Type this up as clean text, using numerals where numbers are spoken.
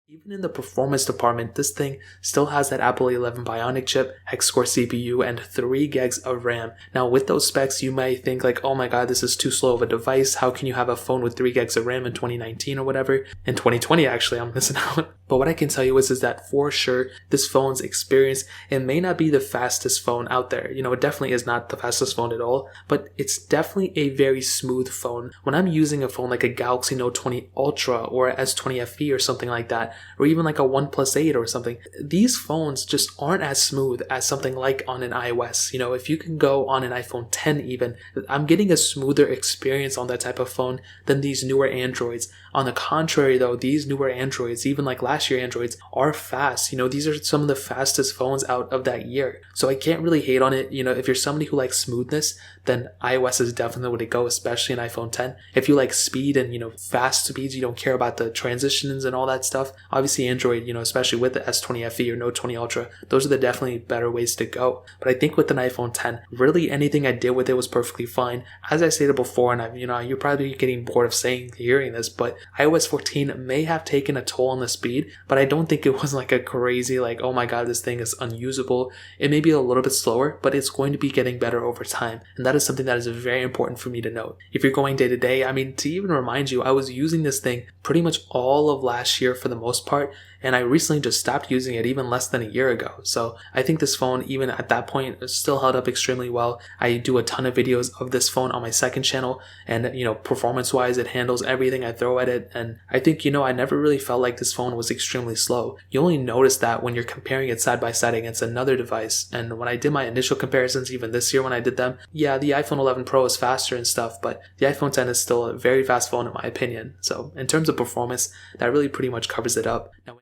Even in the performance department, this thing still has that Apple A11 Bionic chip, hex-core CPU, and 3 gigs of RAM. Now with those specs, you might think like, oh my god, this is too slow of a device. How can you have a phone with 3 gigs of RAM in 2019 or whatever? In 2020 actually, I'm missing out. But what I can tell you is that for sure, this phone's experience, it may not be the fastest phone out there. It definitely is not the fastest phone at all, but it's definitely a very smooth phone. When I'm using a phone like a Galaxy Note 20 Ultra or S20 FE or something like that, or even like a OnePlus 8 or something, these phones just aren't as smooth as something like on an iOS. If you can go on an iPhone 10 even, I'm getting a smoother experience on that type of phone than these newer Androids. On the contrary though, these newer Androids, even like last year Androids, are fast. These are some of the fastest phones out of that year. So I can't really hate on it. If you're somebody who likes smoothness, then iOS is definitely the way to go, especially in iPhone 10. If you like speed and, fast speeds, you don't care about the transitions and all that stuff, obviously Android, especially with the S20 FE or Note 20 Ultra, those are the definitely better ways to go. But I think with an iPhone 10, really anything I did with it was perfectly fine. As I stated before, and you're probably getting bored of hearing this, but iOS 14 may have taken a toll on the speed, but I don't think it was like a crazy, like, oh my god, this thing is unusable. It may be a little bit slower, but it's going to be getting better over time. And that is something that is very important for me to note. If you're going day to day, to even remind you, I was using this thing pretty much all of last year for the most part, and I recently just stopped using it even less than a year ago. So I think this phone, even at that point, still held up extremely well. I do a ton of videos of this phone on my second channel, and performance wise, it handles everything I throw at it. And I think, I never really felt like this phone was extremely slow. You only notice that when you're comparing it side by side against another device. And when I did my initial comparisons, even this year when I did them, yeah, the iPhone 11 Pro is faster and stuff, but the iPhone 10 is still a very fast phone in my opinion. So in terms of performance, that really pretty much covers it up. Now,